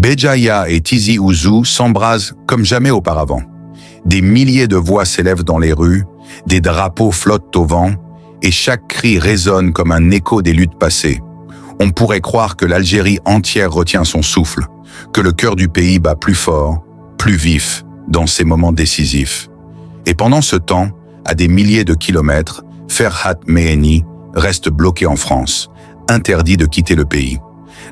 Béjaïa et Tizi Ouzou s'embrasent comme jamais auparavant. Des milliers de voix s'élèvent dans les rues, des drapeaux flottent au vent, et chaque cri résonne comme un écho des luttes passées. On pourrait croire que l'Algérie entière retient son souffle, que le cœur du pays bat plus fort, plus vif, dans ces moments décisifs. Et pendant ce temps, à des milliers de kilomètres, Ferhat Meheni reste bloqué en France, interdit de quitter le pays.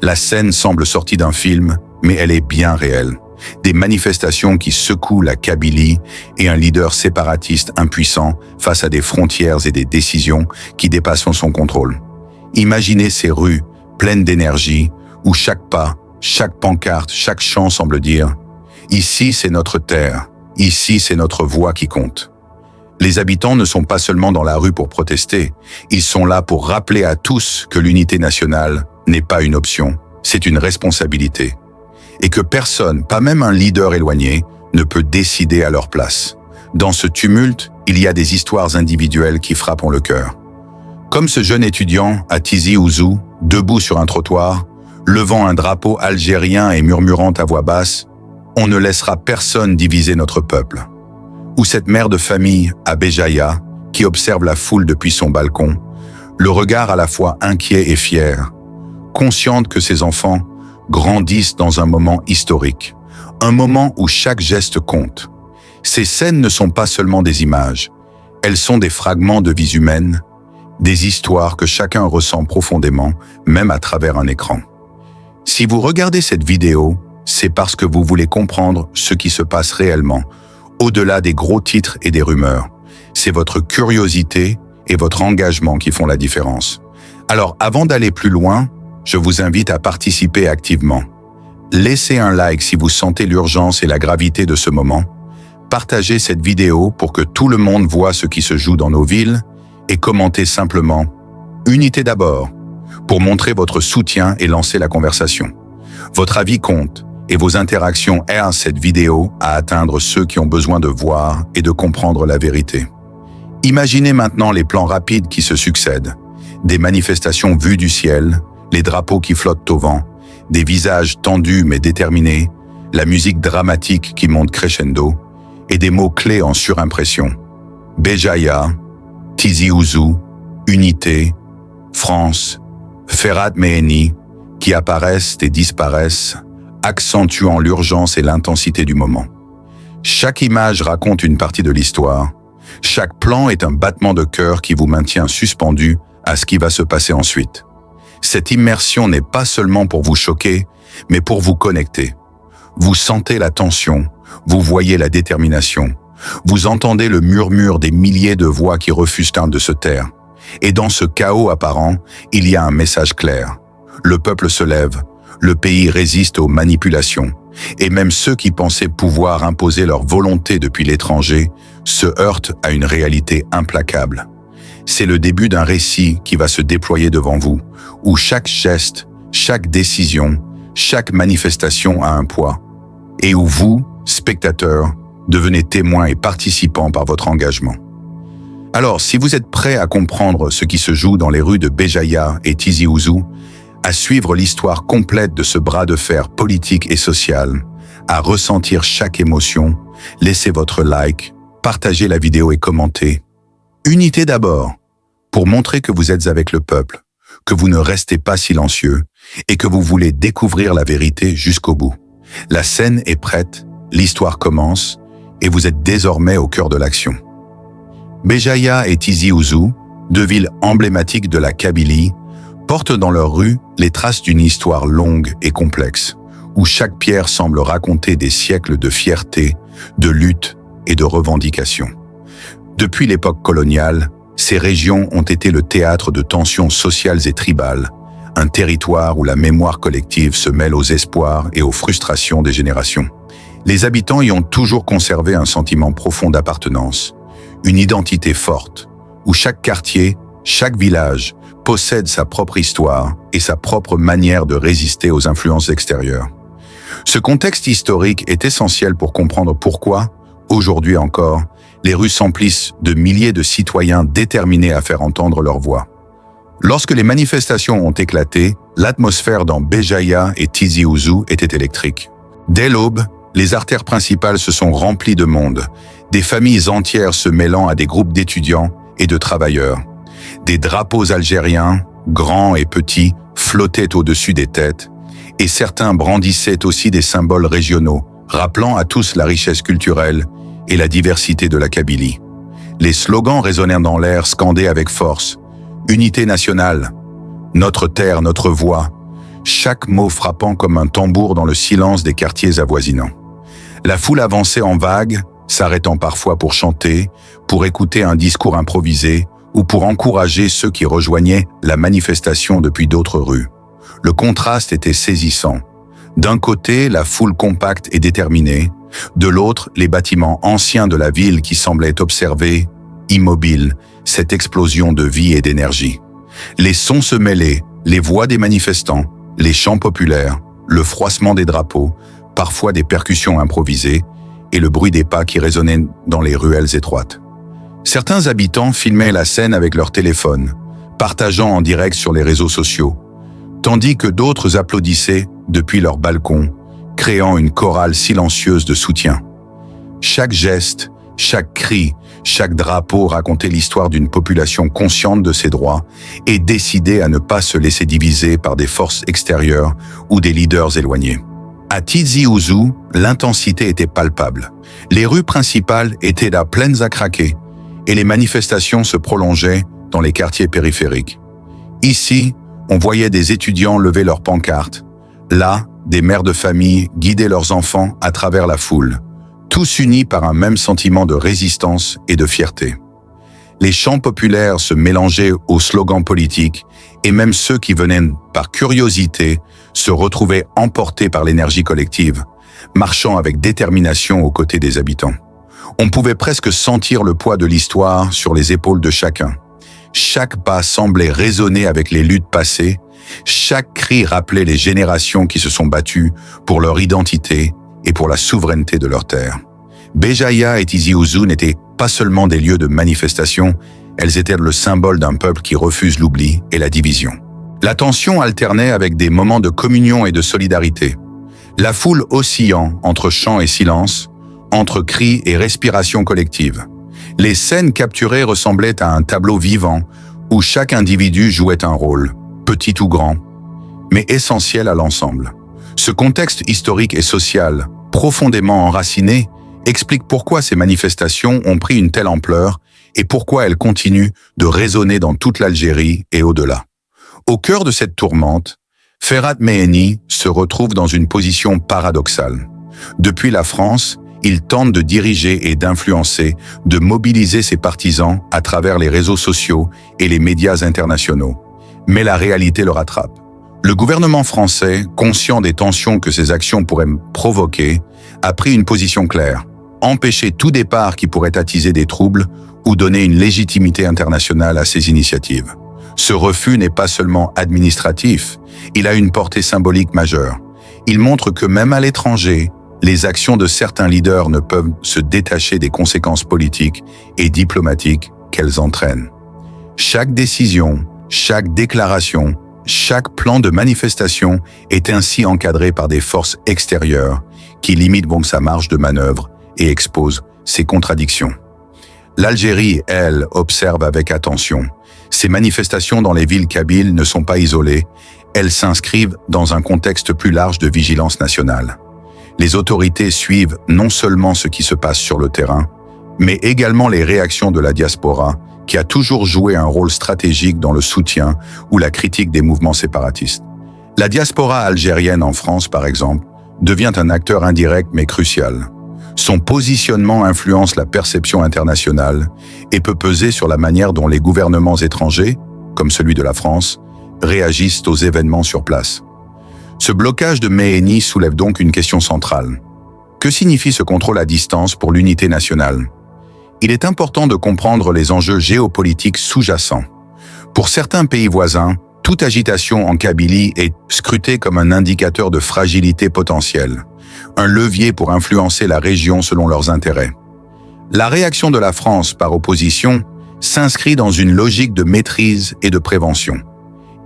La scène semble sortie d'un film, mais elle est bien réelle. Des manifestations qui secouent la Kabylie et un leader séparatiste impuissant face à des frontières et des décisions qui dépassent son contrôle. Imaginez ces rues pleines d'énergie où chaque pas, chaque pancarte, chaque chant semble dire « Ici, c'est notre terre. Ici, c'est notre voix qui compte. » Les habitants ne sont pas seulement dans la rue pour protester, ils sont là pour rappeler à tous que l'unité nationale n'est pas une option, c'est une responsabilité. Et que personne, pas même un leader éloigné, ne peut décider à leur place. Dans ce tumulte, il y a des histoires individuelles qui frappent le cœur. Comme ce jeune étudiant à Tizi Ouzou, debout sur un trottoir, levant un drapeau algérien et murmurant à voix basse « On ne laissera personne diviser notre peuple ». Ou cette mère de famille à Béjaïa, qui observe la foule depuis son balcon, le regard à la fois inquiet et fier, consciente que ses enfants grandissent dans un moment historique, un moment où chaque geste compte. Ces scènes ne sont pas seulement des images, elles sont des fragments de vies humaines, des histoires que chacun ressent profondément, même à travers un écran. Si vous regardez cette vidéo, c'est parce que vous voulez comprendre ce qui se passe réellement, au-delà des gros titres et des rumeurs. C'est votre curiosité et votre engagement qui font la différence. Alors, avant d'aller plus loin, je vous invite à participer activement. Laissez un like si vous sentez l'urgence et la gravité de ce moment. Partagez cette vidéo pour que tout le monde voit ce qui se joue dans nos villes et commentez simplement « Unité d'abord » pour montrer votre soutien et lancer la conversation. Votre avis compte et vos interactions aident cette vidéo à atteindre ceux qui ont besoin de voir et de comprendre la vérité. Imaginez maintenant les plans rapides qui se succèdent, des manifestations vues du ciel, les drapeaux qui flottent au vent, des visages tendus mais déterminés, la musique dramatique qui monte crescendo, et des mots-clés en surimpression. Béjaïa, Tizi Ouzou, Unité, France, Ferhat Meheni, qui apparaissent et disparaissent, accentuant l'urgence et l'intensité du moment. Chaque image raconte une partie de l'histoire. Chaque plan est un battement de cœur qui vous maintient suspendu à ce qui va se passer ensuite. Cette immersion n'est pas seulement pour vous choquer, mais pour vous connecter. Vous sentez la tension, vous voyez la détermination, vous entendez le murmure des milliers de voix qui refusent de se taire. Et dans ce chaos apparent, il y a un message clair. Le peuple se lève, le pays résiste aux manipulations, et même ceux qui pensaient pouvoir imposer leur volonté depuis l'étranger se heurtent à une réalité implacable. C'est le début d'un récit qui va se déployer devant vous, où chaque geste, chaque décision, chaque manifestation a un poids, et où vous, spectateurs, devenez témoins et participants par votre engagement. Alors, si vous êtes prêts à comprendre ce qui se joue dans les rues de Béjaïa et Tizi Ouzou, à suivre l'histoire complète de ce bras de fer politique et social, à ressentir chaque émotion, laissez votre like, partagez la vidéo et commentez. Unité d'abord, pour montrer que vous êtes avec le peuple, que vous ne restez pas silencieux et que vous voulez découvrir la vérité jusqu'au bout. La scène est prête, l'histoire commence et vous êtes désormais au cœur de l'action. Béjaïa et Tizi Ouzou, deux villes emblématiques de la Kabylie, portent dans leurs rues les traces d'une histoire longue et complexe, où chaque pierre semble raconter des siècles de fierté, de lutte et de revendication. Depuis l'époque coloniale, ces régions ont été le théâtre de tensions sociales et tribales, un territoire où la mémoire collective se mêle aux espoirs et aux frustrations des générations. Les habitants y ont toujours conservé un sentiment profond d'appartenance, une identité forte, où chaque quartier, chaque village possède sa propre histoire et sa propre manière de résister aux influences extérieures. Ce contexte historique est essentiel pour comprendre pourquoi, aujourd'hui encore, les rues s'emplissent de milliers de citoyens déterminés à faire entendre leur voix. Lorsque les manifestations ont éclaté, l'atmosphère dans Béjaïa et Tizi Ouzou était électrique. Dès l'aube, les artères principales se sont remplies de monde, des familles entières se mêlant à des groupes d'étudiants et de travailleurs. Des drapeaux algériens, grands et petits, flottaient au-dessus des têtes, et certains brandissaient aussi des symboles régionaux, rappelant à tous la richesse culturelle et la diversité de la Kabylie. Les slogans résonnèrent dans l'air, scandés avec force. Unité nationale, notre terre, notre voix, chaque mot frappant comme un tambour dans le silence des quartiers avoisinants. La foule avançait en vagues, s'arrêtant parfois pour chanter, pour écouter un discours improvisé ou pour encourager ceux qui rejoignaient la manifestation depuis d'autres rues. Le contraste était saisissant. D'un côté, la foule compacte et déterminée, de l'autre, les bâtiments anciens de la ville qui semblaient observer, immobiles, cette explosion de vie et d'énergie. Les sons se mêlaient, les voix des manifestants, les chants populaires, le froissement des drapeaux, parfois des percussions improvisées, et le bruit des pas qui résonnaient dans les ruelles étroites. Certains habitants filmaient la scène avec leur téléphone, partageant en direct sur les réseaux sociaux, tandis que d'autres applaudissaient depuis leur balcon, créant une chorale silencieuse de soutien. Chaque geste, chaque cri, chaque drapeau racontait l'histoire d'une population consciente de ses droits et décidée à ne pas se laisser diviser par des forces extérieures ou des leaders éloignés. À Tizi Ouzou, l'intensité était palpable. Les rues principales étaient là pleines à craquer et les manifestations se prolongeaient dans les quartiers périphériques. Ici, on voyait des étudiants lever leurs pancartes. Là, des mères de famille guidaient leurs enfants à travers la foule, tous unis par un même sentiment de résistance et de fierté. Les chants populaires se mélangeaient aux slogans politiques et même ceux qui venaient par curiosité se retrouvaient emportés par l'énergie collective, marchant avec détermination aux côtés des habitants. On pouvait presque sentir le poids de l'histoire sur les épaules de chacun. Chaque pas semblait résonner avec les luttes passées, chaque cri rappelait les générations qui se sont battues pour leur identité et pour la souveraineté de leur terre. Béjaïa et Tizi Ouzou n'étaient pas seulement des lieux de manifestation, elles étaient le symbole d'un peuple qui refuse l'oubli et la division. La tension alternait avec des moments de communion et de solidarité. La foule oscillant entre chant et silence, entre cris et respiration collective. Les scènes capturées ressemblaient à un tableau vivant où chaque individu jouait un rôle, petit ou grand, mais essentiel à l'ensemble. Ce contexte historique et social, profondément enraciné, explique pourquoi ces manifestations ont pris une telle ampleur et pourquoi elles continuent de résonner dans toute l'Algérie et au-delà. Au cœur de cette tourmente, Ferhat Meheni se retrouve dans une position paradoxale. Depuis la France, il tente de diriger et d'influencer, de mobiliser ses partisans à travers les réseaux sociaux et les médias internationaux. Mais la réalité le rattrape. Le gouvernement français, conscient des tensions que ces actions pourraient provoquer, a pris une position claire: empêcher tout départ qui pourrait attiser des troubles ou donner une légitimité internationale à ces initiatives. Ce refus n'est pas seulement administratif, il a une portée symbolique majeure. Il montre que même à l'étranger, les actions de certains leaders ne peuvent se détacher des conséquences politiques et diplomatiques qu'elles entraînent. Chaque décision, chaque déclaration, chaque plan de manifestation est ainsi encadré par des forces extérieures qui limitent donc sa marge de manœuvre et exposent ses contradictions. L'Algérie, elle, observe avec attention. Ces manifestations dans les villes kabyles ne sont pas isolées, elles s'inscrivent dans un contexte plus large de vigilance nationale. Les autorités suivent non seulement ce qui se passe sur le terrain, mais également les réactions de la diaspora, qui a toujours joué un rôle stratégique dans le soutien ou la critique des mouvements séparatistes. La diaspora algérienne en France, par exemple, devient un acteur indirect mais crucial. Son positionnement influence la perception internationale et peut peser sur la manière dont les gouvernements étrangers, comme celui de la France, réagissent aux événements sur place. Ce blocage de Meheni soulève donc une question centrale. Que signifie ce contrôle à distance pour l'unité nationale? Il est important de comprendre les enjeux géopolitiques sous-jacents. Pour certains pays voisins, toute agitation en Kabylie est scrutée comme un indicateur de fragilité potentielle, un levier pour influencer la région selon leurs intérêts. La réaction de la France, par opposition, s'inscrit dans une logique de maîtrise et de prévention.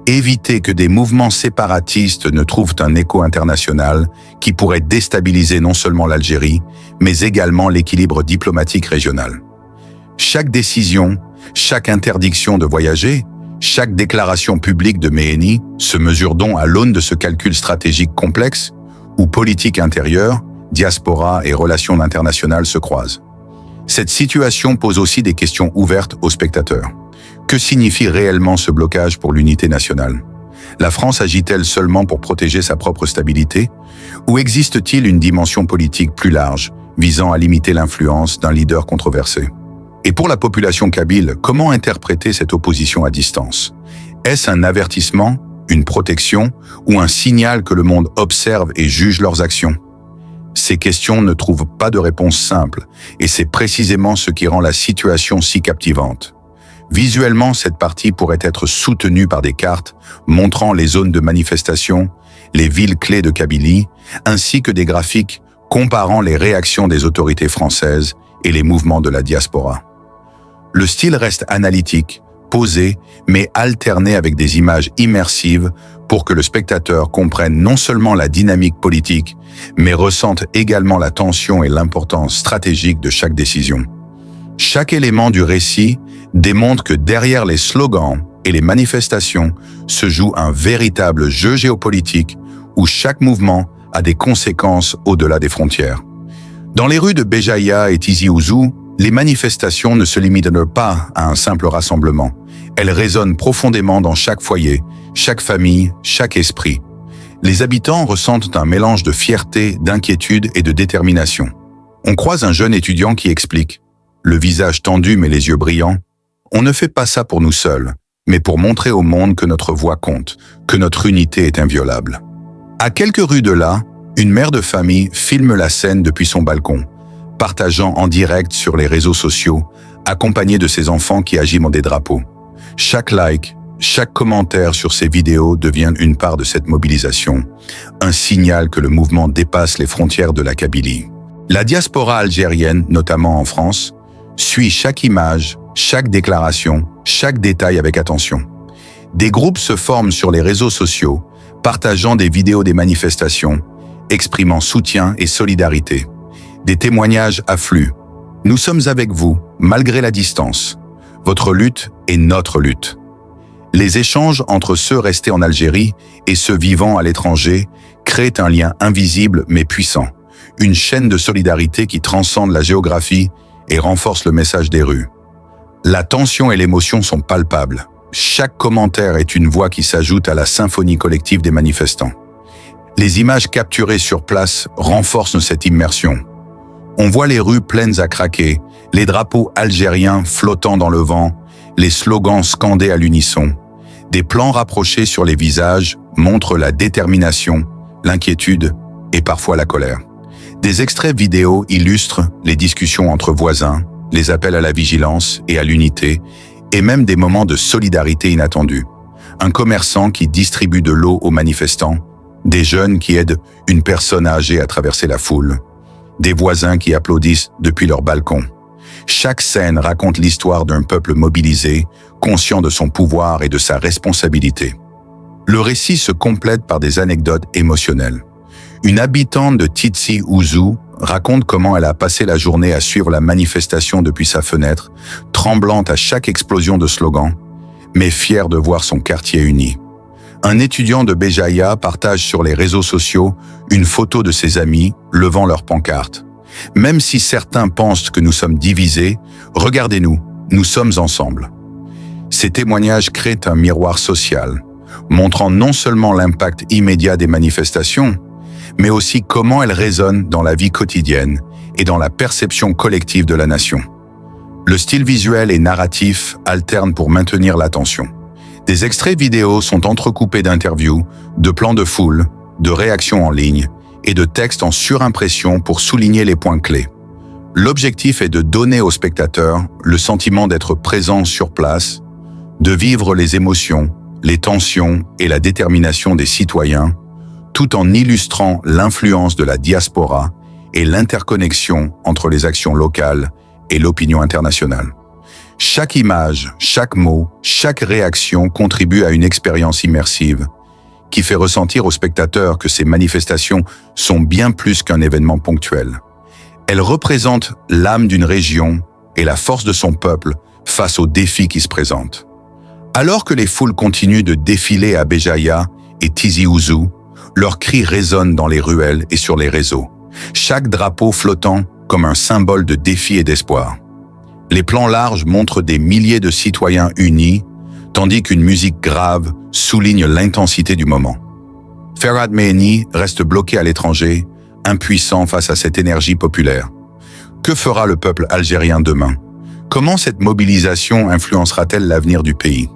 Éviter que des mouvements séparatistes ne trouvent un écho international qui pourrait déstabiliser non seulement l'Algérie, mais également l'équilibre diplomatique régional. Chaque décision, chaque interdiction de voyager, chaque déclaration publique de Méhéni se mesure donc à l'aune de ce calcul stratégique complexe où politique intérieure, diaspora et relations internationales se croisent. Cette situation pose aussi des questions ouvertes aux spectateurs. Que signifie réellement ce blocage pour l'unité nationale? La France agit-elle seulement pour protéger sa propre stabilité? Ou existe-t-il une dimension politique plus large, visant à limiter l'influence d'un leader controversé? Et pour la population kabyle, comment interpréter cette opposition à distance? Est-ce un avertissement, une protection ou un signal que le monde observe et juge leurs actions? Ces questions ne trouvent pas de réponse simple, et c'est précisément ce qui rend la situation si captivante. Visuellement, cette partie pourrait être soutenue par des cartes montrant les zones de manifestation, les villes clés de Kabylie, ainsi que des graphiques comparant les réactions des autorités françaises et les mouvements de la diaspora. Le style reste analytique, posé, mais alterné avec des images immersives pour que le spectateur comprenne non seulement la dynamique politique, mais ressente également la tension et l'importance stratégique de chaque décision. Chaque élément du récit démontre que derrière les slogans et les manifestations se joue un véritable jeu géopolitique où chaque mouvement a des conséquences au-delà des frontières. Dans les rues de Béjaïa et Tizi Ouzou, les manifestations ne se limitent pas à un simple rassemblement. Elles résonnent profondément dans chaque foyer, chaque famille, chaque esprit. Les habitants ressentent un mélange de fierté, d'inquiétude et de détermination. On croise un jeune étudiant qui explique, le visage tendu mais les yeux brillants, « On ne fait pas ça pour nous seuls, mais pour montrer au monde que notre voix compte, que notre unité est inviolable. » À quelques rues de là, une mère de famille filme la scène depuis son balcon, partageant en direct sur les réseaux sociaux, accompagnée de ses enfants qui agitent des drapeaux. Chaque like, chaque commentaire sur ces vidéos devient une part de cette mobilisation, un signal que le mouvement dépasse les frontières de la Kabylie. La diaspora algérienne, notamment en France, suit chaque image, chaque déclaration, chaque détail avec attention. Des groupes se forment sur les réseaux sociaux, partageant des vidéos des manifestations, exprimant soutien et solidarité. Des témoignages affluent. Nous sommes avec vous, malgré la distance. Votre lutte est notre lutte. Les échanges entre ceux restés en Algérie et ceux vivant à l'étranger créent un lien invisible mais puissant, une chaîne de solidarité qui transcende la géographie et renforce le message des rues. La tension et l'émotion sont palpables. Chaque commentaire est une voix qui s'ajoute à la symphonie collective des manifestants. Les images capturées sur place renforcent cette immersion. On voit les rues pleines à craquer, les drapeaux algériens flottant dans le vent, les slogans scandés à l'unisson. Des plans rapprochés sur les visages montrent la détermination, l'inquiétude et parfois la colère. Des extraits vidéo illustrent les discussions entre voisins, les appels à la vigilance et à l'unité, et même des moments de solidarité inattendus. Un commerçant qui distribue de l'eau aux manifestants, des jeunes qui aident une personne âgée à traverser la foule, des voisins qui applaudissent depuis leur balcon. Chaque scène raconte l'histoire d'un peuple mobilisé, conscient de son pouvoir et de sa responsabilité. Le récit se complète par des anecdotes émotionnelles. Une habitante de Tizi Ouzou raconte comment elle a passé la journée à suivre la manifestation depuis sa fenêtre, tremblante à chaque explosion de slogans, mais fière de voir son quartier uni. Un étudiant de Béjaïa partage sur les réseaux sociaux une photo de ses amis levant leur pancarte. Même si certains pensent que nous sommes divisés, regardez-nous, nous sommes ensemble. Ces témoignages créent un miroir social, montrant non seulement l'impact immédiat des manifestations, mais aussi comment elles résonnent dans la vie quotidienne et dans la perception collective de la nation. Le style visuel et narratif alternent pour maintenir l'attention. Des extraits vidéo sont entrecoupés d'interviews, de plans de foule, de réactions en ligne et de textes en surimpression pour souligner les points clés. L'objectif est de donner aux spectateurs le sentiment d'être présents sur place, de vivre les émotions, les tensions et la détermination des citoyens, tout en illustrant l'influence de la diaspora et l'interconnexion entre les actions locales et l'opinion internationale. Chaque image, chaque mot, chaque réaction contribue à une expérience immersive qui fait ressentir aux spectateurs que ces manifestations sont bien plus qu'un événement ponctuel. Elles représentent l'âme d'une région et la force de son peuple face aux défis qui se présentent. Alors que les foules continuent de défiler à Béjaïa et Tizi Ouzou, leurs cris résonnent dans les ruelles et sur les réseaux, chaque drapeau flottant comme un symbole de défi et d'espoir. Les plans larges montrent des milliers de citoyens unis, tandis qu'une musique grave souligne l'intensité du moment. Ferhat Mehni reste bloqué à l'étranger, impuissant face à cette énergie populaire. Que fera le peuple algérien demain? Comment cette mobilisation influencera-t-elle l'avenir du pays?